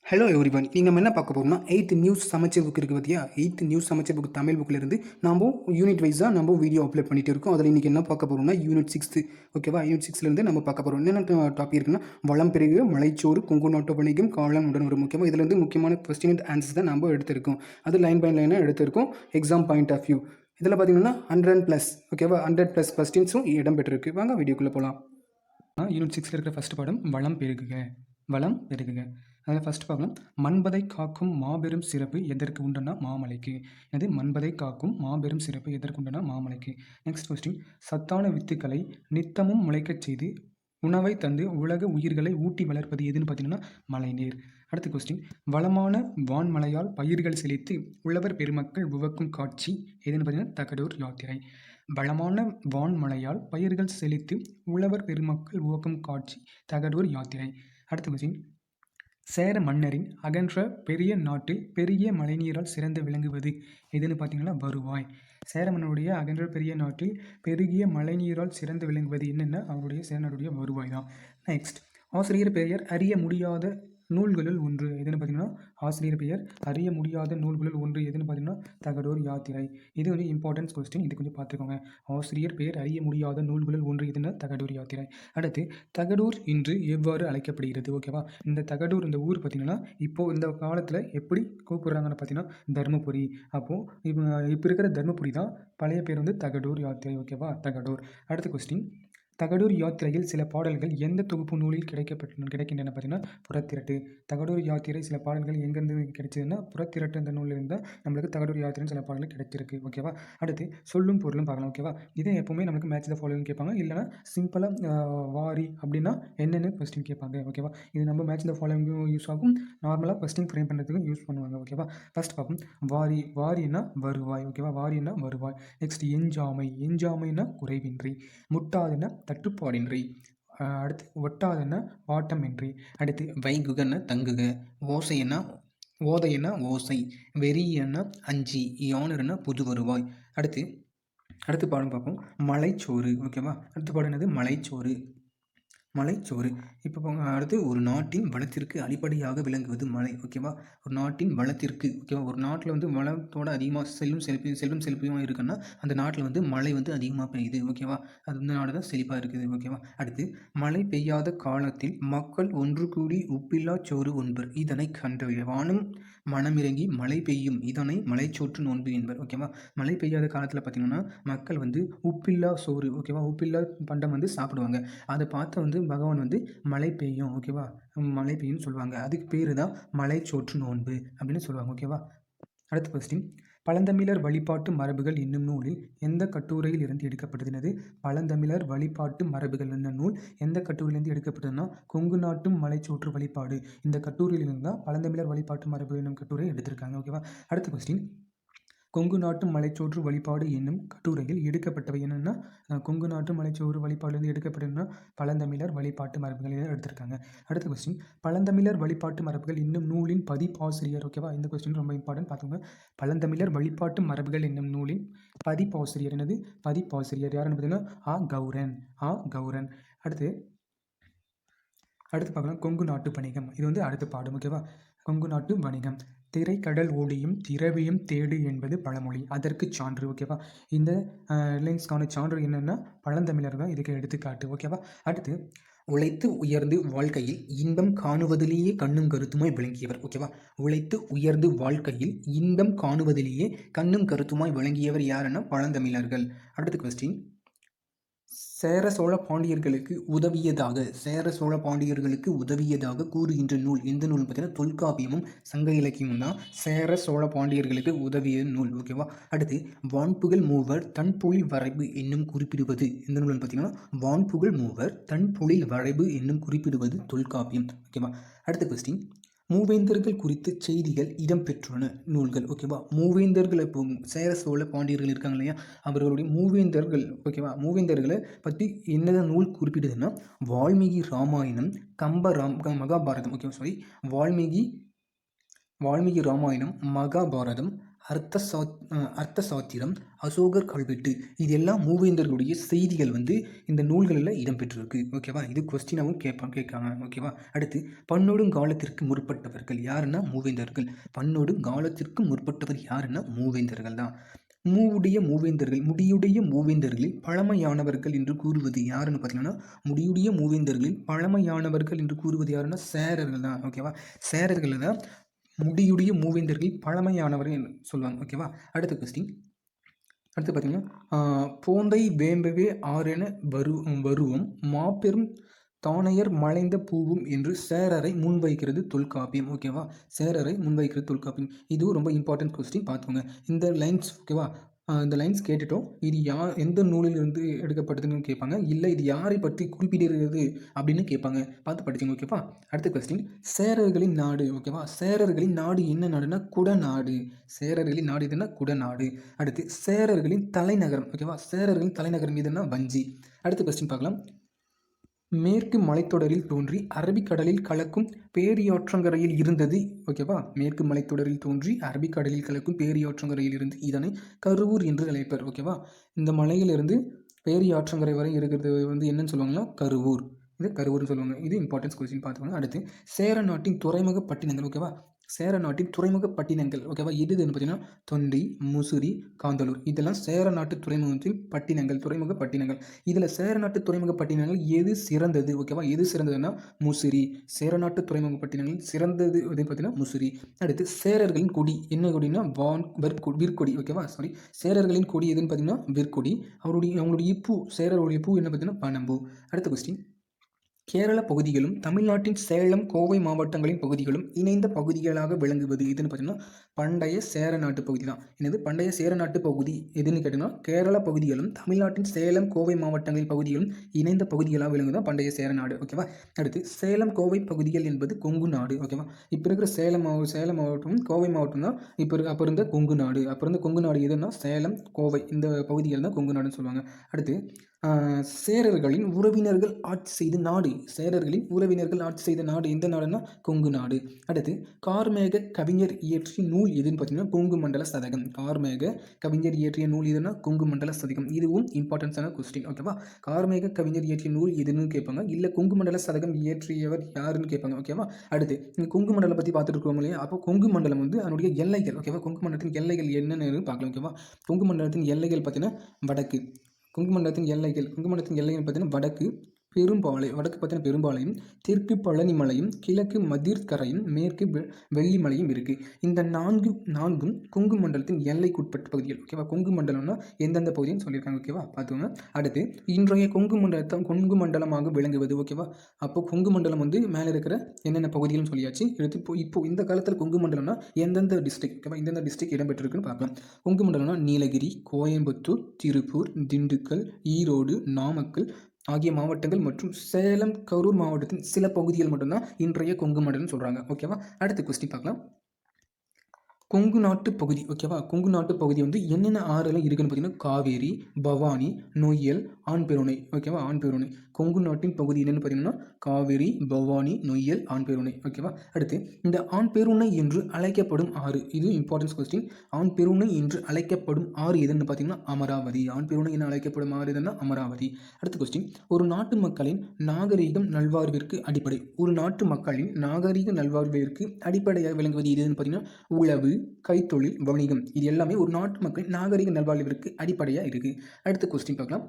Hello everyone. இன்னைக்கு நம்ம என்ன பார்க்க போறோம்னா, 8த் நியூஸ் சமச்சீர் புக் இருக்கு பார்த்தியா? 8த் நியூஸ் சமச்சீர் புக் தமிழ் புக்லேருந்து நம்ம யூனிட் வைஸாக நம்ம வீடியோ அப்லோட் பண்ணிட்டு இருக்கோம். அதில் இன்றைக்கி என்ன பார்க்க போகிறோம்னா யூனிட் 6. ஓகேவா? யூனிட் 6லேருந்து நம்ம பார்க்க போகிறோம். என்னென்ன டாபிக் இருக்குன்னா, வளம் பெருகு, மலைச்சோறு, கொங்கு நாட்டு வணிகம், காளான் உடன் வரும். முக்கியமாக இதுலேருந்து முக்கியமான கொஸ்டின் அண்ட் ஆன்சர்ஸ் தான் நம்ம எடுத்திருக்கோம். அது லைன் பை லைனாக எடுத்திருக்கோம். எக்ஸாம் பாயிண்ட் ஆஃப் வியூ இதில் பார்த்தீங்கன்னா 100+, ஓகேவா? 100+ கொஸ்டின்ஸும் இடம் பெற்றிருக்கு. வாங்க வீடியோக்குள்ளே போகலாம். யூனிட் 6 இருக்கிற ஃபஸ்ட் பாடம் வளம் பெருகுக. வளம் பெருகுக. அதில் ஃபஸ்ட் பார்க்கலாம். மண்பதை காக்கும் மாபெரும் சிறப்பு எதற்கு உண்டுன்னா மாமலைக்கு. அது மண்பதை காக்கும் மாபெரும் சிறப்பு எதற்கு உண்டுன்னா மாமலைக்கு. Next question. சத்தான வித்துக்களை நித்தமும் முளைக்கச் செய்து உணவை தந்து உலக உயிர்களை ஊட்டி வளர்ப்பது எதுன்னு பார்த்தீங்கன்னா மழைநீர். அடுத்த கொஸ்டின். வளமான வான்மழையால் பயிர்கள் செழித்து உழவர் பெருமக்கள் உவக்கும் காட்சி எதுன்னு பார்த்தீங்கன்னா தகடூர் யாத்திரை. வளமான வான்மழையால் பயிர்கள் செழித்து உழவர் பெருமக்கள் உவக்கும் காட்சி தகடூர் யாத்திரை. அடுத்த கொஸ்டின். சேர மன்னரின் அகன்ற பெரிய நாட்டில் பெரிய மழைநீரால் சிறந்து விளங்குவது எதுன்னு பார்த்தீங்கன்னா வருவாய். சேர மன்னருடைய அகன்ற பெரிய நாட்டில் பெருகிய மழைநீரால் சிறந்து விளங்குவது என்னென்னா அவருடைய சேரனுடைய வருவாய் தான். நெக்ஸ்ட். ஆசிரியர் பெயர் அறிய முடியாத நூல்களுள் ஒன்று எதுன்னு பார்த்தீங்கன்னா ஆசிரியர் பெயர் அறிய முடியாத நூல்களுள் ஒன்று எதுன்னு பார்த்தீங்கன்னா தகடூர் யாத்திரை. இது வந்து இம்பார்ட்டன்ஸ் கொஸ்டின், இது கொஞ்சம் பார்த்துக்கோங்க. ஆசிரியர் பெயர் அறிய முடியாத நூல்களுள் ஒன்று எதுன்னா தகடூர் யாத்திரை. அடுத்து தகடூர் இன்று எவ்வாறு அழைக்கப்படுகிறது? ஓகேவா? இந்த தகடூர் இந்த ஊர் பார்த்தீங்கன்னா இப்போது இந்த காலத்தில் எப்படி கூப்பிட்றாங்கன்னு பார்த்தீங்கன்னா தருமபுரி. அப்போது இப்போ இருக்கிற தருமபுரி தான் பழைய பேர் வந்து தகடூர் யாத்திரை. ஓகேவா? தகடூர். அடுத்த கொஸ்டின். தகடூர் யாத்திரையில் சில பாடல்கள் எந்த தொகுப்பு நூலில் கிடைக்கின்றன பார்த்தீங்கன்னா புறத்திரட்டு. தகடூர் யாத்திரை சில பாடல்கள் எங்கேருந்து கிடைச்சதுன்னா புறத்திரட்டு அந்த நூலில் இருந்தால் நம்மளுக்கு தகடூர் யாத்திரை சில பாடல்கள் கிடைச்சிருக்கு. ஓகேவா? அடுத்து சொல்லும் பொருளும் பார்க்கலாம். ஓகேவா? இதே எப்போவுமே நமக்கு மேட்ச் த ஃபாலோவிங் கேட்பாங்க, இல்லைனா சிம்பிளாக வாரி அப்படின்னா என்னென்னு கொஸ்டின் கேட்பாங்க. ஓகேவா? இது நம்ம மேட்ச் த ஃபாலோவிங்கும் யூஸ் ஆகும், நார்மலாக கொஸ்டின் ஃப்ரேம் பண்ணுறதுக்கும் யூஸ் பண்ணுவாங்க. ஓகேவா? ஃபர்ஸ்ட் பார்ப்போம். வாரி. வாரின்னா வருவாய். ஓகேவா? வாரின்னா வருவாய். நெக்ஸ்ட் எஞ்சாமை. எஞ்சாமைன்னா குறைவின்றி. முட்டாதுன்னா தட்டுப்பாடின்றி. அடுத்து ஒட்டாதுன்னா வாட்டமின்றி. அடுத்து வைகுகன்னா தங்குக. ஓசைன்னா ஓதைன்னா ஓசை. வெறியன்னா அஞ்சி. யானர்னா புது வருவாய். அடுத்து பாடம் பார்ப்போம். மலைச்சோறு. ஓகேவா? அடுத்த பாடம் என்னது? மலைச்சோறு. மலைச்சோறு. இப்போ அடுத்து ஒரு நாட்டின் வளத்திற்கு அடிப்படையாக விளங்குவது மலை. ஓகேவா? ஒரு நாட்டின் வளத்திற்கு. ஓகேவா? ஒரு நாட்டில் வந்து வளத்தோட அதிகமாக செல்வம் செழிப்பையும் இருக்குன்னா அந்த நாட்டில் வந்து மழை வந்து அதிகமாக பெய்யுது. ஓகேவா? அது இந்த நாடு தான் செழிப்பாக இருக்குது. ஓகேவா? அடுத்து மழை பெய்யாத காலத்தில் மக்கள் ஒன்று கூடி உப்பில்லா சோறு உண்பர். இதனை கண்டறிய வானம் மனமிறங்கி மழை பெய்யும். இதனை மலைச்சோற்று நோன்பு என்பர். ஓகேவா? மழை பெய்யாத காலத்தில் பார்த்திங்கன்னா மக்கள் வந்து உப்பில்லா சோறு. ஓகேவா? உப்பில்லா பண்டம் வந்து சாப்பிடுவாங்க. அதை பார்த்து வந்து பகவான் வந்து மழை பெய்யும். ஓகேவா? மழை பெய்யும்னு சொல்லுவாங்க. அதுக்கு பேர் தான் மலைச்சோற்று நோன்பு அப்படின்னு சொல்லுவாங்க. ஓகேவா? அடுத்த கொஸ்டின். பழந்தமிழர் வழிபாட்டு மரபுகள் என்னும் நூலில் எந்த கட்டுரையில் இருந்து எடுக்கப்பட்டது? பழந்தமிழர் வழிபாட்டு மரபுகள் என்னும் நூல் எந்த கட்டுரையிலிருந்து எடுக்கப்பட்டதுன்னா கொங்கு நாட்டும் மலைச்சோற்று வழிபாடு. இந்த கட்டுரையிலிருந்து தான் பழந்தமிழர் வழிபாட்டு மரபு என்னும் கட்டுரை எடுத்திருக்காங்க. ஓகேவா? அடுத்த கொஸ்டின். கொங்கு நாட்டு மலைச்சோற்று வழிபாடு என்னும் கட்டுரையில் எடுக்கப்பட்டவை என்னென்னா கொங்கு நாட்டு மலைச்சோறு வழிபாடுலேருந்து எடுக்கப்பட்டதுன்னா பழந்தமிழர் வழிபாட்டு மரபுகள் எடுத்திருக்காங்க. அடுத்த கொஸ்டின். பழந்தமிழர் வழிபாட்டு மரபுகள் என்னும் நூலின் பதிப்பாசிரியர். ஓகேவா? இந்த கொஸ்டின் ரொம்ப இம்பார்ட்டன்ட் பார்த்துக்கோங்க. பழந்தமிழர் வழிபாட்டு மரபுகள் என்னும் நூலின் பதிப்பாசிரியர் என்னது? பதிப்பாசிரியர் யாருன்னு பார்த்தீங்கன்னா ஆ கௌரன். அடுத்து பார்க்கலாம் கொங்கு நாட்டு வணிகம். இது வந்து அடுத்த பாடம். ஓகேவா? கொங்கு நாட்டு வணிகம். திரைக்கடல் ஓடியும் திரவியம் தேடு என்பது பழமொழி. அதற்கு சான்று. ஓகேவா? இந்த ரிலையன்ஸ்க்கான சான்று என்னென்னா பழந்தமிழர் தான் இதுக்கு எடுத்துக்காட்டு. ஓகேவா? அடுத்து உழைத்து உயர்ந்து வாழ்க்கையில் இன்பம் காணுவதிலேயே கண்ணும் கருத்துமாய் விளங்கியவர். ஓகேவா? உழைத்து உயர்ந்து வாழ்க்கையில் இன்பம் காணுவதிலேயே கண்ணும் கருத்துமாய் விளங்கியவர் யாருன்னா பழந்தமிழர்கள். அடுத்த கொஸ்டின். சேர சோழ பாண்டியர்களுக்கு உதவியதாக கூறுகின்ற நூல் எந்த நூல் பார்த்தீங்கன்னா தொல்காப்பியமும் சங்க இலக்கியமும் தான் சேர சோழ பாண்டியர்களுக்கு உதவிய நூல். ஓகேவா? அடுத்து வான்புகழ் மூவர் தன்பொழில் வரைபு என்னும் குறிப்பிடுவது எந்த நூல்னு பார்த்தீங்கன்னா வான்புகழ் மூவர் தன்பொழில் வரைபு என்னும் குறிப்பிடுவது தொல்காப்பியம். ஓகேவா? அடுத்த கொஸ்டின். மூவேந்தர்கள் குறித்து செய்திகள் இடம்பெற்றுள்ள நூல்கள். ஓகேவா? மூவேந்தர்கள் இப்போ சேர சோழ பாண்டியர்கள் இருக்காங்க இல்லையா, அவர்களுடைய மூவேந்தர்கள். ஓகேவா? மூவேந்தர்களை பற்றி என்ன நூல் குறிப்பிடுதுன்னா வால்மீகி ராமாயணம், மகாபாரதம். ஓகே, சாரி, வால்மீகி ராமாயணம், மகாபாரதம், அர்த்த சாத்திரம், அசோகர் கல்வெட்டு, இது எல்லாம் மூவேந்தர்களுடைய செய்திகள் வந்து இந்த நூல்களில் இடம்பெற்றிருக்கு. ஓகேவா? இது கொஸ்டினாகவும் கேட்காங்க. ஓகேவா? அடுத்து பன்னெடுங்காலத்திற்கு முற்பட்டவர்கள் யாருன்னா மூவேந்தர்கள். பன்னெடுங்காலத்திற்கு முற்பட்டவர் யாருன்னா மூவேந்தர்கள் தான். முடியுடைய மூவேந்தர்களில் பழமையானவர்கள் என்று கூறுவது யாருன்னு பார்த்தீங்கன்னா, முடியுடைய மூவேந்தர்களில் பழமையானவர்கள் என்று கூறுவது யாருன்னா சேரர்கள் தான். ஓகேவா? சேரர்களை தான் முடியுடைய மூவேந்தர்களில் பழமையானவர்கள் சொல்லுவாங்க. ஓகேவா? அடுத்த கொஸ்டின் அடுத்து பார்த்தீங்கன்னா, போந்தை வேம்பவே ஆறென வருவம் மாபெரும் தானையர் மலைந்த பூவும் என்று சேரரை முன்வைக்கிறது தொல்காப்பியம். ஓகேவா? சேரரை முன்வைக்கிறது தொல்காப்பியம். இதுவும் ரொம்ப இம்பார்ட்டன்ட் கொஸ்டின் பார்த்துக்கோங்க. இந்த லைன்ஸ் ஓகேவா? இந்த லைன்ஸ் கேட்டுட்டோம். இது எந்த நூலிலிருந்து எடுக்கப்பட்டதுன்னு கேட்பாங்க. இல்லை இது யாரை பற்றி குறிப்பிடுகிறது அப்படின்னு கேட்பாங்க. பார்த்து படிச்சுங்க. ஓகேவா? அடுத்த கொஸ்டின் சேரர்களின் நாடு. ஓகேவா? சேரர்களின் நாடு என்ன நாடுனா குடநாடு. சேரர்களின் நாடு எதுனா குடநாடு. அடுத்து சேரர்களின் தலைநகரம். ஓகேவா? சேரர்களின் தலைநகரம் எதுனா வஞ்சி. அடுத்த கொஸ்டின் பார்க்கலாம். மேற்கு மலைத்தொடரில் தோன்றி அரபிக்கடலில் கலக்கும் பேரியாற்றங்கரையில் இருந்தது. ஓகேவா? மேற்கு மலைத்தொடரில் தோன்றி அரபிக்கடலில் கலக்கும் பேரியாற்றங்கரையில் இருந்து இதனை கருவூர் என்று அழைப்பர். ஓகேவா? இந்த மலையிலிருந்து பேரியாற்றங்கரை வரை இருக்கிறது வந்து என்னன்னு சொல்லுவாங்கன்னா கருவூர். இது கருவூர்னு சொல்லுவாங்க. இது இம்பார்ட்டன்ஸ் கொஸ்டின் பார்த்துக்கோங்க. அடுத்து சேர நாட்டின் துறைமுக பட்டினங்கள். ஓகேவா? சேர நாட்டின் துறைமுக பட்டினங்கள். ஓகேவா? எதுன்னு பார்த்தீங்கன்னா தொண்டி, முசிறி, காந்தலூர், இதெல்லாம் சேர நாட்டு துறைமுகத்தின் பட்டினங்கள், துறைமுக பட்டினங்கள். இதில் சேர நாட்டு துறைமுக பட்டினங்கள் எது சிறந்தது? ஓகேவா? எது சிறந்ததுன்னா முசிறி. சேர நாட்டு துறைமுக பட்டினங்கள் சிறந்தது எதுன்னு பார்த்தீங்கன்னா முசிறி. அடுத்து சேரர்களின் கொடி என்ன கொடினா விற்கொடி. ஓகேவா? சாரி, சேரர்களின் கொடி எதுன்னு பார்த்தீங்கன்னா விற்கொடி. அவங்களுடைய பூ, சேரருடைய பூ என்ன பார்த்தீங்கன்னா பனம்பூ. அடுத்த கொஸ்டின் கேரள பகுதிகளும் தமிழ்நாட்டின் சேலம், கோவை மாவட்டங்களின் பகுதிகளும் இணைந்த பகுதிகளாக விளங்குவது எதுன்னு பார்த்தீங்கன்னா பண்டைய சேர நாட்டு பகுதி தான். என்னது பண்டைய சேர நாட்டு பகுதி எதுன்னு கேட்டிங்கன்னா கேரள பகுதிகளும் தமிழ்நாட்டின் சேலம், கோவை மாவட்டங்களின் பகுதிகளும் இணைந்த பகுதிகளாக விளங்குதான் பண்டைய சேர நாடு. ஓகேவா? அடுத்து சேலம், கோவை பகுதிகள் என்பது கொங்கு நாடு. ஓகேவா? இப்போ இருக்கிற சேலம் மாவட்டம், கோவை மாவட்டம் தான் அப்போ இருந்த கொங்கு நாடு. அப்போ இருந்த கொங்கு நாடு எதுன்னா சேலம், கோவை, இந்த பகுதிகள் தான் கொங்கு நாடுன்னு சொல்லுவாங்க. அடுத்து சேரர்களின் உறவினர்கள் ஆட்சி செய்த நாடு. சேரர்களின் உறவினர்கள் ஆட்சி செய்த நாடு எந்த நாடுன்னா கொங்கு நாடு. அடுத்து கார்மேக கவிஞர் இயற்றிய நூல் எதுன்னு பார்த்தீங்கன்னா கொங்கு மண்டல சதகம். கார்மேக கவிஞர் இயற்றிய நூல் எதுன்னா கொங்கு மண்டல சதகம். இதுவும் இம்பார்ட்டன்ஸான கொஸ்டின். ஓகேவா? கார்மேக கவிஞர் இயற்றிய நூல் எதுன்னு கேட்பாங்க. இல்லை கொங்கு மண்டல சதகம் இயற்றியவர் யாருன்னு கேட்பாங்க. ஓகேவா? அடுத்து இந்த கொங்கு மண்டலம் பற்றி பார்த்துட்டு இருக்கோம் இல்லையா? அப்போ கொங்கு மண்டலம் வந்து அதனுடைய எல்லைகள். ஓகேவா? கொங்கு மண்டலத்தின் எல்லைகள் என்னென்னு பார்க்கலாம். ஓகேவா? கொங்கு மண்டலத்தின் எல்லைகள் பார்த்தீங்கன்னா வடக்கு. கொங்கு மண்டலத்தின் எல்லைகள் பார்த்தீங்கன்னா வடக்கு பார்த்தீங்கன்னா பெரும்பாளையம், தெற்கு பழனிமலையும், கிழக்கு மதிர்கரையும், மேற்கு வெள்ளிமலையும் இருக்குது. இந்த நான்கும் கொங்கு மண்டலத்தின் எல்லைக்குட்பட்ட பகுதிகள். ஓகேவா? கொங்கு மண்டலம்னா எந்தெந்த பகுதின்னு சொல்லியிருக்காங்க. ஓகேவா? பார்த்துக்கோங்க. அடுத்து இன்றைய கொங்கு மண்டலமாக விளங்குவது. ஓகேவா? அப்போ கொங்கு மண்டலம் வந்து மேலே இருக்கிற என்னென்ன பகுதிகள்னு சொல்லியாச்சு. இப்போ இந்த காலத்தில் கொங்கு மண்டலம்னா எந்தெந்த டிஸ்ட்ரிக்ட். ஓகேவா? எந்தெந்த டிஸ்ட்ரிக்ட் இடம்பெற்றிருக்குன்னு பார்க்கலாம். கொங்கு மண்டலம்னா நீலகிரி, கோயம்புத்தூர், திருப்பூர், திண்டுக்கல், ஈரோடு, நாமக்கல் ஆகிய மாவட்டங்கள் மற்றும் சேலம், கரூர் மாவட்டத்தின் சில பகுதிகள் மட்டும்தான் இன்றைய கொங்கு மண்டலம் சொல்கிறாங்க. ஓகேவா? அடுத்த கொஸ்டின் பார்க்கலாம். கொங்கு நாட்டு பகுதி. ஓகேவா? கொங்கு நாட்டு பகுதி வந்து என்னென்ன ஆறுலாம் இருக்குன்னு பார்த்தீங்கன்னா காவேரி, பவானி, நொய்யல், ஆண்பெருணை. ஓகேவா? ஆண்பெருணை. கொங்கு நாட்டின் பகுதி என்னென்னு பார்த்தீங்கன்னா காவேரி, பவானி, நொய்யல், ஆண்பெருணை. ஓகேவா? அடுத்து இந்த ஆண்பெருணை என்று அழைக்கப்படும் ஆறு. இது இம்பார்ட்டன்ஸ் கொஸ்டின். ஆண்பெருணை என்று அழைக்கப்படும் ஆறு எதுன்னு பார்த்தீங்கன்னா அமராவதி. ஆண்பெருணை என அழைக்கப்படும் ஆறு எதுன்னா அமராவதி. அடுத்த கொஸ்டின் ஒரு நாட்டு மக்களின் நாகரீகம் நல்வாழ்விற்கு அடிப்படை. ஒரு நாட்டு மக்களின் நாகரீக நல்வாழ்விற்கு அடிப்படையாக விளங்குவது எதுன்னு பார்த்தீங்கன்னா உழவு, கைத்தொழில், வணிகம். இது எல்லாமே ஒரு நாட்டு மக்களின் நாகரிக நல்வாழ்விற்கு அடிப்படையாக இருக்குது. அடுத்த கொஸ்டின் பார்க்கலாம்.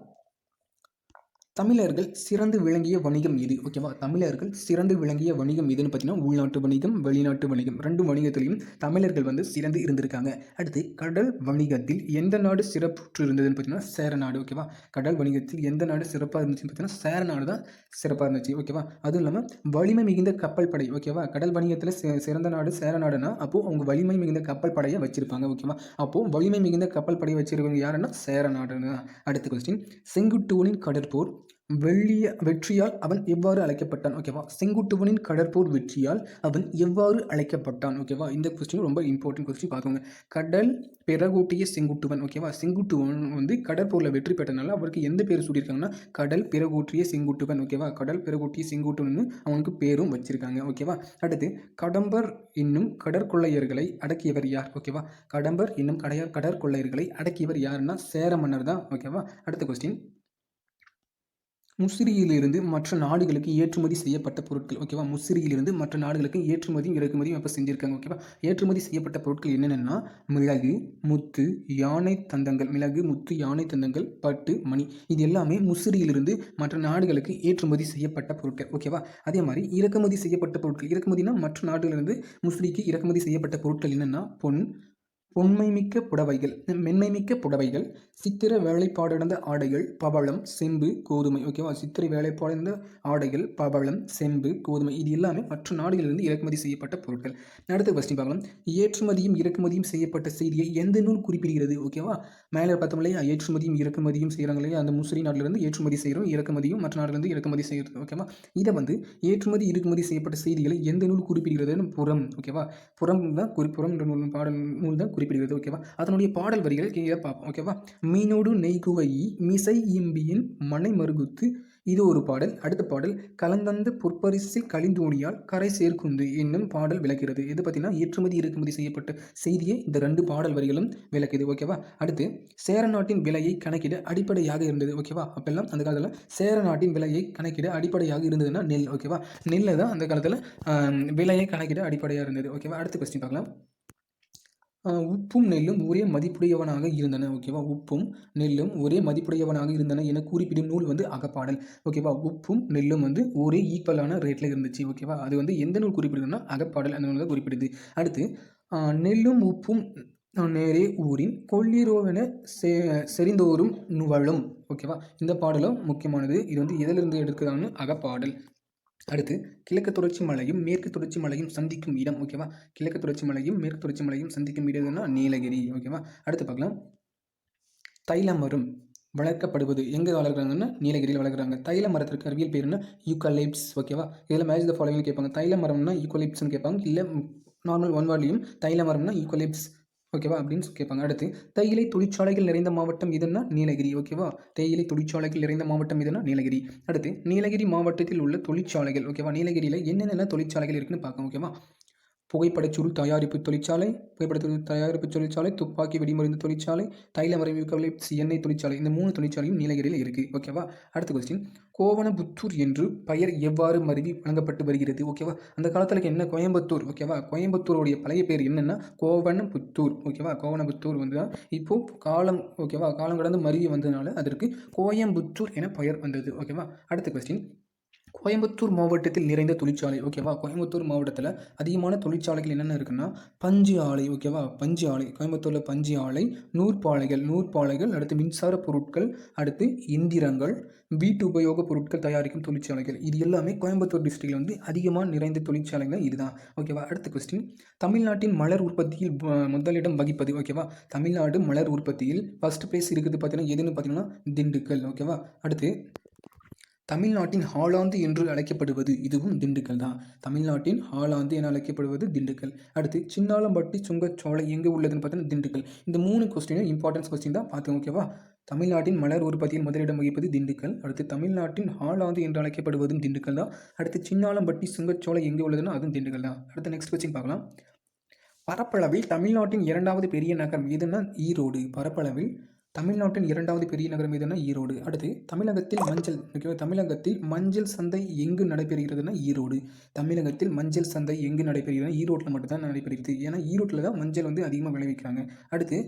தமிழர்கள் சிறந்து விளங்கிய வணிகம் எது? ஓகேவா? தமிழர்கள் சிறந்து விளங்கிய வணிகம் எதுன்னு பார்த்தீங்கன்னா உள்நாட்டு வணிகம், வெளிநாட்டு வணிகம். ரெண்டு வணிகத்திலையும் தமிழர்கள் வந்து சிறந்து இருந்திருக்காங்க. அடுத்து கடல் வணிகத்தில் எந்த நாடு சிறப்புற்று இருந்ததுன்னு பார்த்தீங்கன்னா சேரநாடு. ஓகேவா? கடல் வணிகத்தில் எந்த நாடு சிறப்பாக இருந்துச்சுன்னு பார்த்தீங்கன்னா சேரநாடு தான் சிறப்பாக இருந்துச்சு. ஓகேவா? அதுவும் இல்லாமல் வலிமை மிகுந்த கப்பல் படை. ஓகேவா? கடல் வணிகத்தில் சிறந்த நாடு சேரநாடுனா அப்போது அவங்க வலிமை மிகுந்த கப்பல் படையை வச்சிருப்பாங்க. ஓகேவா? அப்போது வலிமை மிகுந்த கப்பல் படையை வச்சிருக்கவங்க யாருன்னா சேரநாடுன்னு. அடுத்த கொஸ்டின் செங்குட்டுவனின் கடற்போர் வெற்றியால் அவன் எவ்வாறு அழைக்கப்பட்டான்? ஓகேவா? செங்குட்டுவனின் கடற்போர் வெற்றியால் அவன் எவ்வாறு அழைக்கப்பட்டான்? ஓகேவா? இந்த கொஸ்டின் ரொம்ப இம்பார்ட்டன்ட் கொஸ்டின் பார்த்துக்கோங்க. கடல் பிறகூட்டிய செங்குட்டுவன். ஓகேவா? செங்குட்டுவன் வந்து கடற்போரில் வெற்றி பெற்றனால அவருக்கு எந்த பேர் சொல்லியிருக்காங்கன்னா கடல் பிறகூற்றிய செங்குட்டுவன். ஓகேவா? கடல் பிறகூட்டிய செங்குட்டுவன் அவனுக்கு பேரும் வச்சிருக்காங்க. ஓகேவா? அடுத்து கடம்பர் என்னும் கடற்கொள்ளையர்களை அடக்கியவர் யார்? ஓகேவா? கடம்பர் என்னும் கடற்கொள்ளையர்களை அடக்கியவர் யாருன்னா சேர மன்னர் தான். ஓகேவா? அடுத்த கொஸ்டின் முசிறியிலிருந்து மற்ற நாடுகளுக்கு ஏற்றுமதி செய்யப்பட்ட பொருட்கள். ஓகேவா? முசிறியிலிருந்து மற்ற நாடுகளுக்கு ஏற்றுமதியும் இறக்குமதியும் அப்போ செஞ்சுருக்காங்க. ஓகேவா? ஏற்றுமதி செய்யப்பட்ட பொருட்கள் என்னென்னா மிளகு, முத்து, யானை தந்தங்கள். மிளகு, முத்து, யானை தந்தங்கள், பட்டு, மணி. இது எல்லாமே முசிறியிலிருந்து மற்ற நாடுகளுக்கு ஏற்றுமதி செய்யப்பட்ட பொருட்கள். ஓகேவா? அதே மாதிரி இறக்குமதி செய்யப்பட்ட பொருட்கள். இறக்குமதினா மற்ற நாடுகளிலிருந்து முசிறிக்கு இறக்குமதி செய்யப்பட்ட பொருட்கள் என்னென்னா பொன்மைமிக்க புடவைகள், மென்மைமிக்க புடவைகள், சித்திர வேலைப்பாடடைந்த ஆடைகள், பவளம், செம்பு, கோதுமை. ஓகேவா? சித்திரை வேலைப்பாடடைந்த ஆடைகள், பவளம், செம்பு, கோதுமை. இது எல்லாமே மற்ற நாடுகளிலிருந்து இறக்குமதி செய்யப்பட்ட பொருட்கள். அடுத்த கொஸ்டின் பார்க்கலாம். ஏற்றுமதியும் இறக்குமதியும் செய்யப்பட்ட செய்தியை எந்த நூல் குறிப்பிடுகிறது? ஓகேவா? மேலே பார்த்தோம் இல்லையா? ஏற்றுமதியும் இறக்குமதியும் செய்கிறாங்க இல்லையா? அந்த முஸ்லீம் நாட்டிலிருந்து ஏற்றுமதி செய்கிறோம், இறக்குமதியும் மற்ற நாட்டிலிருந்து இறக்குமதி செய்கிறது. ஓகேவா? இதை வந்து ஏற்றுமதி இறக்குமதி செய்யப்பட்ட செய்திகளை எந்த நூல் குறிப்பிடுகிறதுன்னு புறம். ஓகேவா? புறம் தான் புறம் என்ற நூல் பாடல் நூல் தான் குறிப்பிடுகிறது. ஓகேவா? அதனுடைய பாடல் வரிகளை கீழே பார்ப்போம். ஓகேவா? மீனோடு நெய்குவையி மிசை இம்பியின் மனை மறுகுத்து. இது ஒரு பாடல். அடுத்த பாடல் கலந்தந்த பொற்பரிசை கலிந்தோணியால் கரை சேர்க்குந்து என்னும் பாடல் விளக்கிறது. இது பார்த்தீங்கன்னா ஏற்றுமதி இறக்குமதி செய்யப்பட்ட செய்தியை இந்த 2 பாடல் வரிகளும் விளக்குது. ஓகேவா? அடுத்து சேர நாட்டின் விலையை கணக்கிட அடிப்படையாக இருந்தது. ஓகேவா? அப்பெல்லாம் அந்த காலத்தில் சேர நாட்டின் விலையை கணக்கிட அடிப்படையாக இருந்ததுன்னா நெல். ஓகேவா? நெல்லை தான் அந்த காலத்தில் விலையை கணக்கிட அடிப்படையாக இருந்தது. ஓகேவா? அடுத்த கொஸ்டின் பார்க்கலாம். உப்பும் நெல்லும் ஒரே மதிப்புடையவனாக இருந்தன. ஓகேவா? உப்பும் நெல்லும் ஒரே மதிப்புடையவனாக இருந்தன என குறிப்பிடும் நூல் வந்து அகப்பாடல். ஓகேவா? உப்பும் நெல்லும் வந்து ஒரே ஈக்குவலான ரேட்டில் இருந்துச்சு. ஓகேவா? அது வந்து எந்த நூல் குறிப்பிடுதுன்னா அகப்பாடல் அந்த நூல் தான் குறிப்பிடுது. அடுத்து நெல்லும் உப்பும் நேரே ஊரின் கொள்ளிரோவென செறிந்தோறும் நுவலும். ஓகேவா? இந்த பாடலும் முக்கியமானது. இது வந்து எதிலிருந்து எடுக்குதான்னு அகப்பாடல். அடுத்து கிழக்கு தொடர்ச்சி மலையும் மேற்கு தொடர்ச்சி மலையும் சந்திக்கும் இடம். ஓகேவா? கிழக்கு தொடர்ச்சி மலையும் மேற்கு தொடர்ச்சி மலையும் சந்திக்கும் இடம்னா நீலகிரி. ஓகேவா? அடுத்து பார்க்கலாம். தைல மரம் வளர்க்கப்படுவது எங்கே வளர்க்குறாங்கன்னா நீலகிரியில் வளர்க்குறாங்க. தைல மரத்திற்கு அறிவியல் பேருன்னா யூக்கலிப்ஸ். ஓகேவா? இதில் மேட்ச் த ஃபாலோவிங் கேட்பாங்க. தைல மரம்னா யூக்கலிப்ஸ்னு கேட்பாங்க. இல்லை நார்மல் ஒன் வேர்ட்லையும் தைல மரம்னா யூக்கலிப்ஸ். ஓகேவா? அப்படின்னு கேட்பாங்க. அடுத்து தேயிலை தொழிற்சாலைகள் நிறைந்த மாவட்டம் எதுன்னா நீலகிரி. ஓகேவா? தேயிலை தொழிற்சாலைகள் நிறைந்த மாவட்டம் எதுன்னா நீலகிரி. அடுத்து நீலகிரி மாவட்டத்தில் உள்ள தொழிற்சாலைகள். ஓகேவா? நீலகிரியில் என்னென்ன தொழிற்சாலைகள் இருக்குன்னு பார்க்கணும். ஓகேவா? புகைப்படச்சுருள் தயாரிப்பு தொழிற்சாலை, புகைப்படச்சுருள் தயாரிப்பு தொழிற்சாலை, துப்பாக்கி வெடிமருந்து தொழிற்சாலை, தைலமரம் யூக்கலிப்ஸ் எண்ணெய் தொழிற்சாலை. இந்த 3 தொழிற்சாலையும் நீலகிரியில் இருக்குது. ஓகேவா? அடுத்த கொஸ்டின் கோவணபுத்தூர் என்று பெயர் எவ்வாறு மருவி வழங்கப்பட்டு வருகிறது? ஓகேவா? அந்த காலத்தில் என்ன கோயம்புத்தூர். ஓகேவா? கோயம்புத்தூருடைய பழைய பேர் என்னென்னா கோவணபுத்தூர். ஓகேவா? கோவணபுத்தூர் வந்து தான் இப்போது காலம். ஓகேவா? காலம் கடந்து மருவி வந்ததுனால அதற்கு கோயம்புத்தூர் என பெயர் வந்தது. ஓகேவா? அடுத்த கொஸ்டின் கோயம்புத்தூர் மாவட்டத்தில் நிறைந்த தொழிற்சாலை. ஓகேவா? கோயம்புத்தூர் மாவட்டத்தில் அதிகமான தொழிற்சாலைகள் என்னென்ன இருக்குன்னா பஞ்சு ஆலை. ஓகேவா? பஞ்சு ஆலை. கோயம்புத்தூரில் பஞ்சு ஆலை, நூற்பாலைகள், அடுத்து மின்சார பொருட்கள், அடுத்து இயந்திரங்கள், வீட்டு உபயோக பொருட்கள் தயாரிக்கும் தொழிற்சாலைகள். இது எல்லாமே கோயம்புத்தூர் டிஸ்ட்ரிக்டில் வந்து அதிகமாக நிறைந்த தொழிற்சாலைகள் இதுதான். ஓகேவா? அடுத்த கொஸ்டின் தமிழ்நாட்டின் மலர் உற்பத்தியில் முதலிடம் வகிப்பது. ஓகேவா? தமிழ்நாடு மலர் உற்பத்தியில் ஃபர்ஸ்ட் பிளேஸ் இருக்குது பார்த்தீங்கன்னா எதுன்னு பார்த்தீங்கன்னா திண்டுக்கல். ஓகேவா? அடுத்து தமிழ்நாட்டின் ஹாலாந்து என்று அழைக்கப்படுவது இதுவும் திண்டுக்கல் தான். தமிழ்நாட்டின் ஹாலாந்து என அழைக்கப்படுவது திண்டுக்கல். அடுத்து சின்னாளம்பட்டி சுங்கச்சாலை எங்கே உள்ளதுன்னு பார்த்தீங்கன்னா திண்டுக்கல். இந்த 3 கொஸ்டினும் இம்பார்ட்டன்ஸ் கொஸ்டின் தான் பார்த்துங்க. ஓகேவா? தமிழ்நாட்டின் மலர் உற்பத்தியில் முதலிடம் வகிப்பது திண்டுக்கல். அடுத்து தமிழ்நாட்டின் ஹாலாந்து என்று அழைக்கப்படுவதும் திண்டுக்கல் தான். அடுத்து சின்னாளம்பட்டி சுங்கச்சாலை எங்கே உள்ளதுன்னா அதுவும் திண்டுக்கல் தான். அடுத்து நெக்ஸ்ட் கொஸ்டின் பார்க்கலாம். பரப்பளவில் தமிழ்நாட்டின் 2வது பெரிய நகரம் எதுன்னா ஈரோடு. பரப்பளவில் தமிழ்நாட்டின் 2வது பெரிய நகரம் எதுனா ஈரோடு. அடுத்து தமிழகத்தில் மஞ்சள். ஓகேவா? தமிழகத்தில் மஞ்சள் சந்தை எங்கு நடைபெறுகிறதுனா ஈரோடு. தமிழகத்தில் மஞ்சள் சந்தை எங்கு நடைபெறுகிறதுனா ஈரோட்டில் மட்டும்தான் நடைபெறுகிறது. ஏன்னா ஈரோட்டில் தான் மஞ்சள் வந்து அதிகமாக விளைவிக்கிறாங்க. அடுத்த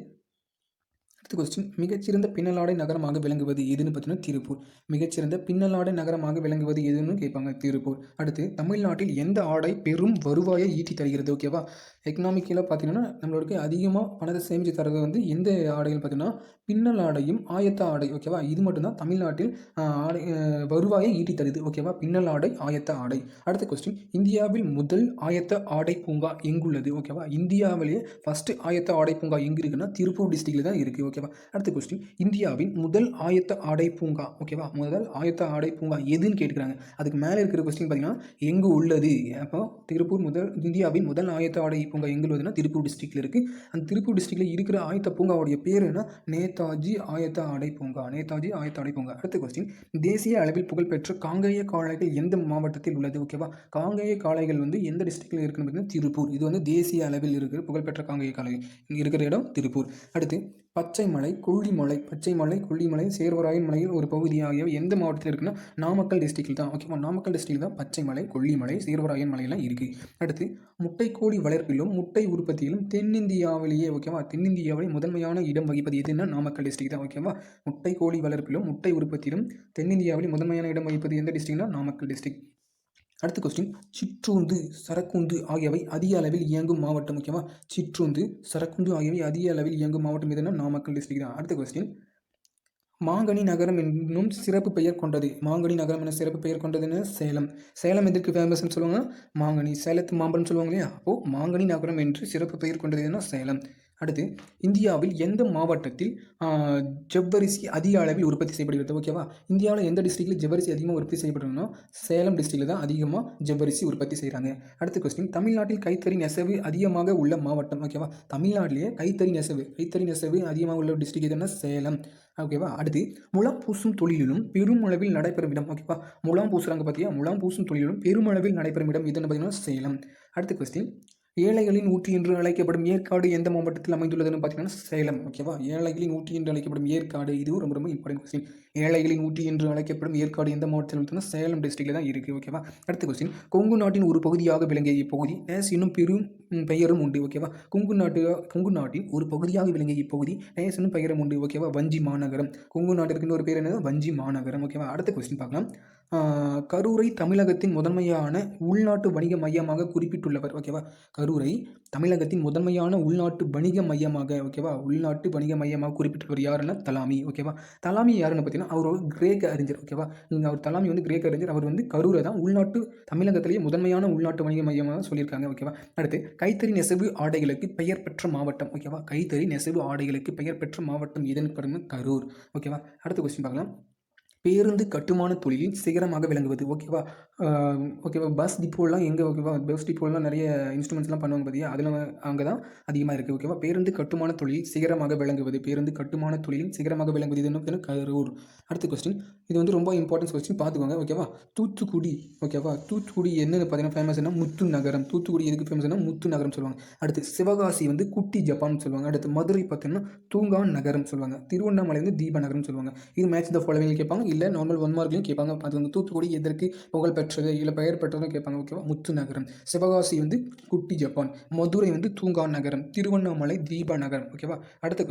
கொஸ்டின் மிகச்சிறந்த பின்னலாடை நகரமாக விளங்குவது எதுன்னு பார்த்தீங்கன்னா திருப்பூர். மிகச்சிறந்த பின்னலாடை நகரமாக விளங்குவது எதுன்னு கேட்பாங்க திருப்பூர். அடுத்து தமிழ்நாட்டில் எந்த ஆடை பெரும் வருவாயை ஈட்டி தருகிறது? ஓகேவா? எக்கனாமிக்கில் பார்த்தீங்கன்னா நம்மளுக்கு அதிகமாக பணத்தை சேமித்து தரது வந்து எந்த ஆடைகள் பார்த்தீங்கன்னா பின்னல் ஆடையும் ஆயத்த ஆடை. ஓகேவா? இது மட்டும்தான் தமிழ்நாட்டில் ஆடை வருவாயை ஈட்டி தருது. ஓகேவா? பின்னல் ஆடை, ஆயத்த ஆடை. அடுத்த கொஸ்டின் இந்தியாவில் முதல் ஆயத்த ஆடை பூங்கா எங்குள்ளது? ஓகேவா? இந்தியாவிலேயே ஃபர்ஸ்ட் ஆயத்த ஆடை பூங்கா எங்கே இருக்குன்னா திருப்பூர் டிஸ்ட்ரிக்டில் தான் இருக்குது. ஓகேவா? ஓகேவா. அடுத்த கொஸ்டின், இந்தியாவின் முதல் ஆயத்த ஆடை பூங்கா ஓகேவா. முதல் ஆயத்த ஆடை பூங்கா எதுன்னு கேட்டுக்கிறாங்க. அதுக்கு மேலே இருக்கிற கொஸ்டின் பார்த்தீங்கன்னா எங்கு உள்ளது. அப்போ திருப்பூர் இந்தியாவின் முதல் ஆயத்த ஆடை பூங்கா எங்கே உள்ளதுன்னா திருப்பூர் டிஸ்ட்ரிக்டில் இருக்குது. அந்த திருப்பூர் டிஸ்ட்ரிக்டில் இருக்கிற ஆயத்த பூங்காவுடைய பேர் என்ன, நேதாஜி ஆயத்த ஆடை பூங்கா. நேதாஜி ஆயத்த ஆடை பூங்கா. அடுத்த கொஸ்டின், தேசிய அளவில் புகழ்பெற்ற காங்கேய காளைகள் எந்த மாவட்டத்தில் உள்ளது ஓகேவா. காங்கேய காளைகள் வந்து எந்த டிஸ்ட்ரிக்டில் இருக்குன்னு பார்த்தீங்கன்னா திருப்பூர். இது வந்து தேசிய அளவில் இருக்கிற புகழ்பெற்ற காங்கேய காளைகள் இங்கே இருக்கிற இடம் திருப்பூர். அடுத்து பச்சைமலை, கொல்லிமலை. பச்சைமலை, கொல்லிமலை, சேர்வராயன் மலையில் ஒரு பகுதி ஆகியவை எந்த மாவட்டத்தில் இருக்குன்னா நாமக்கல் டிஸ்ட்ரிக்டில் தான் ஓகேவா. நாமக்கல் டிஸ்ட்ரிக்டில் தான் பச்சைமலை, கொல்லிமலை, சேர்வராயன் மலையெல்லாம் இருக்குது. அடுத்து முட்டைக்கோழி வளர்ப்பிலும் முட்டை உற்பத்தியிலும் தென்னிந்தியாவிலேயே ஓகேவா, தென்னிந்தியாவிலே முதன்மையான இடம் வகிப்பது எதுன்னா நாமக்கல் டிஸ்ட்ரிக்ட் தான் ஓகேவா. முட்டைக்கோழி வளர்ப்பிலும் முட்டை உற்பத்தியிலும் தென்னிந்தியாவிலே முதன்மையான இடம் வகிப்பது எந்த டிஸ்ட்ரிக்ட்னா நாமக்கல் டிஸ்ட்ரிக்ட். அடுத்த கொஸ்டின், சிற்றுந்து, சரக்குந்து ஆகியவை அதிக அளவில் இயங்கும் மாவட்டம் ஓகேவா. சிற்றுந்து, சரக்குந்து ஆகியவை அதிக அளவில் இயங்கும் மாவட்டம் எதுனா நாமக்கல் டிஸ்ட்ரிக்ட் தான். அடுத்த கொஸ்டின், மாங்கனி நகரம் என்னும் சிறப்பு பெயர் கொண்டது. மாங்கனி நகரம் என சிறப்பு பெயர் கொண்டதுன்னு சேலம். சேலம் எதற்கு ஃபேமஸ்ன்னு சொல்லுவாங்க, மாங்கனி, சேலத்து மாம்பழம் சொல்லுவாங்க இல்லையா. அப்போது மாங்கனி நகரம் என்று சிறப்பு பெயர் கொண்டதுன்னா சேலம். அடுத்து, இந்தியாவில் எந்த மாவட்டத்தில் ஜவ்வரிசி அதிக அளவில் உற்பத்தி செய்யப்படுகிறது ஓகேவா. இந்தியாவில் எந்த டிஸ்ட்ரிக்டில் ஜவ்வரிசி அதிகமாக உற்பத்தி செய்யப்படுறதுன்னா சேலம் டிஸ்ட்ரிக்டில் தான் அதிகமாக ஜவ்வரிசி உற்பத்தி செய்கிறாங்க. அடுத்த கொஸ்டின், தமிழ்நாட்டில் கைத்தறி நெசவு அதிகமாக உள்ள மாவட்டம் ஓகேவா. தமிழ்நாட்டிலேயே கைத்தறி நெசவு அதிகமாக உள்ள டிஸ்ட்ரிக்ட் எதுன்னா சேலம் ஓகேவா. அடுத்து, முலாம் பூசும் தொழிலிலும் பெருமளவில் நடைபெறும் இடம் ஓகேவா. முலாம் பூசுறாங்க பார்த்தியா, முலாம் பூசும் தொழிலிலும் பெருமளவில் நடைபெறும் இடம் எதுன்னு பார்த்தீங்கன்னா சேலம். அடுத்த கொஸ்டின், ஏழைகளின் ஊட்டி என்று அழைக்கப்படும் ஏற்காடு எந்த மாவட்டத்தில் அமைந்துள்ளதுன்னு பார்த்தீங்கன்னா சேலம் ஓகேவா. ஏழைகளின் ஊட்டி என்று அழைக்கப்படும் ஏற்காடு, இதுவும் ரொம்ப ரொம்ப இம்பார்ட்டன்ட் கொஸ்டின். ஏழைகளின் ஊட்டி என்று அழைக்கப்படும் ஏற்காடு எந்த மாவட்டத்தில் பார்த்தீங்கன்னா சேலம் டிஸ்ட்ரிக்டில் தான் இருக்குது ஓகேவா. அடுத்த கொஸ்டின், கொங்கு நாட்டின் ஒரு பகுதியாக விளங்கிய இப்பகுதி டேஸ் என்னும் பெரும் பெயரும் உண்டு ஓகேவா. கொங்கு நாட்டின் ஒரு பகுதியாக விளங்கிய இப்பகுதி டேஸ் என்னும் பெயரும் உண்டு ஓகேவா. வஞ்சி மாநகரம். கொங்கு நாட்டிற்கு ஒரு பேர் என்னது, வஞ்சி மாநகரம் ஓகேவா. அடுத்த கொஸ்டின் பார்க்கலாம், கரூரை தமிழகத்தின் முதன்மையான உள்நாட்டு வணிக மையமாக குறிப்பிட்டுள்ளவர் ஓகேவா. கரூரை தமிழகத்தின் முதன்மையான உள்நாட்டு வணிக மையமாக ஓகேவா, உள்நாட்டு வணிக மையமாக குறிப்பிட்டவர் யாருன்னா தலாமி ஓகேவா. தலாமி யாருன்னு பார்த்தீங்கன்னா அவர் ஒரு கிரேக்க அறிஞர் ஓகேவா. அவர் தலாமி வந்து கிரேக்க அறிஞர். அவர் வந்து கரூரை தான் உள்நாட்டு தமிழகத்திலேயே முதன்மையான உள்நாட்டு வணிக மையமாக சொல்லியிருக்காங்க ஓகேவா. அடுத்து, கைத்தறி நெசவு ஆடைகளுக்கு பெயர் பெற்ற மாவட்டம் ஓகேவா. கைத்தறி நெசவு ஆடைகளுக்கு பெயர் பெற்ற மாவட்டம் எதுன்னு பாருங்க, கரூர் ஓகேவா. அடுத்த கொஸ்டின் பார்க்கலாம், பேருந்து கட்டுமான தொழிலில் சிகரமாக விளங்குவது ஓகேவா. ஓகேவா, பஸ் டிப்போலாம் எங்கே ஓகேவா, பஸ் டிப்போலாம் நிறைய இன்ஸ்ட்ருமெண்ட்ஸ்லாம் பண்ணுவாங்க பார்த்தியா, அதில் அங்கே தான் அதிகமாக இருக்குது ஓகேவா. பேருந்து கட்டுமான தொழில் சிகரமாக விளங்குவது, பேருந்து கட்டுமான தொழிலில் சிகரமாக விளங்குவது இதுன்னு கரூர். அடுத்த கொஸ்டின், இது வந்து ரொம்ப இம்பார்ட்டன்ஸ் கொஸ்டின் பார்த்துக்கோங்க ஓகேவா. தூத்துக்குடி ஓகேவா. தூத்துக்குடி என்னென்னு பார்த்தீங்கன்னா ஃபேமஸ்னா முத்து நகரம். தூத்துக்குடி எதுக்கு ஃபேமஸ்னா முத்து நகரம் சொல்லுவாங்க. அடுத்து, சிவகாசி வந்து குட்டி ஜப்பான் சொல்லுவாங்க. அடுத்து, மதுரை பார்த்தீங்கன்னா தூங்கான் நகரம் சொல்லுவாங்க. திருவண்ணாமலை வந்து தீப நகரம் சொல்லுவாங்க. இது மேட்ச் த ஃபாலோவிங் கேட்பாங்க, இல்லை நார்மல் 1 மார்க்லையும் கேட்பாங்க. அது வந்து தூத்துக்குடி எதற்கு புகழ் பெற்றது இல்லை பெயர் பெற்றதுன்னு கேட்பாங்க ஓகேவா. முத்து நகரம். சிவகாசி வந்து குட்டி ஜப்பான். மதுரை வந்து தூங்கான் நகரம். திருவண்ணாமலை தீப நகரம் ஓகேவா. அடுத்த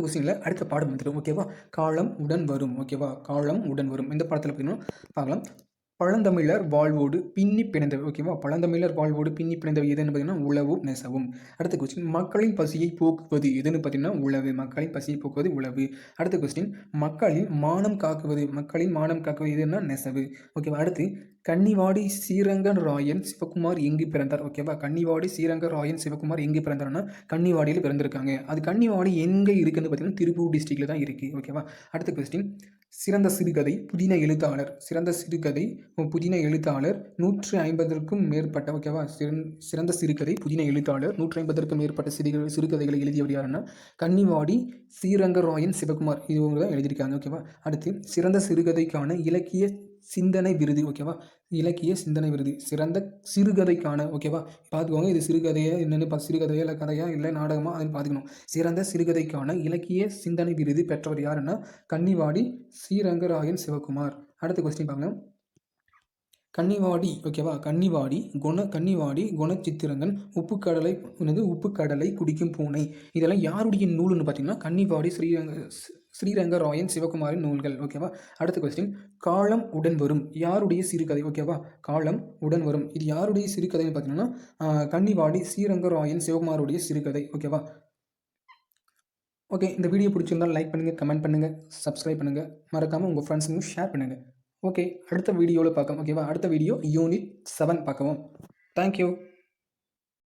கொஸ்டினில் அடுத்த பாடம் வந்துடும் ஓகேவா. காலம் உடன் வரும் ஓகேவா. காலம் உடன் வரும் இந்த பாடத்தில் பார்த்தீங்கன்னா பார்க்கலாம், பழந்தமிழர் வாழ்வோடு பின்னி பிணைந்தவை ஓகேவா. பழந்தமிழர் வாழ்வோடு பின்னி பிணைந்தவை எதுன்னு பார்த்தீங்கன்னா உழவும் நெசவும். அடுத்த கொஸ்டின், மக்களின் பசியை போக்குவது எதுன்னு பார்த்தீங்கன்னா உழவு. மக்களின் பசியை போக்குவது உழவு. அடுத்த கொஸ்டின், மக்களின் மானம் காக்குவது எதுன்னா நெசவு ஓகேவா. அடுத்து, கன்னிவாடி ஸ்ரீரங்கராயன் சிவகுமார் எங்கு பிறந்தார் ஓகேவா. கன்னிவாடி ஸ்ரீரங்கராயன் சிவகுமார் எங்கு பிறந்தார்னா கன்னிவாடியில் பிறந்திருக்காங்க. அது கன்னிவாடி எங்கே இருக்குன்னு பார்த்தீங்கன்னா திருப்பூர் டிஸ்ட்ரிக்டில் தான் இருக்குது ஓகேவா. அடுத்த கொஸ்டின், சிறந்த சிறுகதை புதின எழுத்தாளர். 150க்கும் மேற்பட்ட ஓகேவா. சிறந்த சிறுகதை புதின எழுத்தாளர் 150க்கும் மேற்பட்ட சிறுகதைகளை எழுதியவர் யாருன்னா கன்னிவாடி ஸ்ரீரங்கராயன் சிவகுமார். இவங்க தான் எழுதியிருக்காங்க ஓகேவா. அடுத்து, சிறந்த சிறுகதைக்கான இலக்கிய சிந்தனை விருது ஓகேவா. இலக்கிய சிந்தனை விருது சிறந்த சிறுகதைக்கான ஓகேவா. பார்த்துக்கோங்க, இது சிறுகதையா என்னென்னு சிறுகதையா இல்லை கதையா இல்லை நாடகமா அதுன்னு பார்த்துக்கணும். சிறந்த சிறுகதைக்கான இலக்கிய சிந்தனை விருது பெற்றவர் யாருன்னா கன்னிவாடி ஸ்ரீரங்கராயன் சிவகுமார். அடுத்த கொஸ்டின் பார்க்கலாம், கன்னிவாடி ஓகேவா. கன்னிவாடி குணச்சித்திரங்கள், உப்புக்கடலை குடிக்கும் பூனை. இதெல்லாம் யாருடைய நூல்னு பார்த்தீங்கன்னா கன்னிவாடி ஸ்ரீரங்கராயன் சிவகுமாரின் நூல்கள் ஓகேவா. அடுத்த கொஸ்டின், காலம் உடன் வரும் யாருடைய சிறுகதை ஓகேவா. காலம் உடன் வரும் இது யாருடைய சிறுகதைன்னு பார்த்தீங்கன்னா கன்னிவாடி ஸ்ரீரங்கராயன் சிவகுமாருடைய சிறுகதை ஓகேவா. ஓகே, இந்த வீடியோ பிடிச்சிருந்தால் லைக் பண்ணுங்கள், கமெண்ட் பண்ணுங்கள், சப்ஸ்கிரைப் பண்ணுங்கள், மறக்காமல் உங்கள் ஃப்ரெண்ட்ஸுக்கும் ஷேர் பண்ணுங்கள். ஓகே, அடுத்த வீடியோவில் பார்க்கலாம் ஓகேவா. அடுத்த வீடியோ யூனிட் 7 பார்க்கவும். தேங்க்யூ.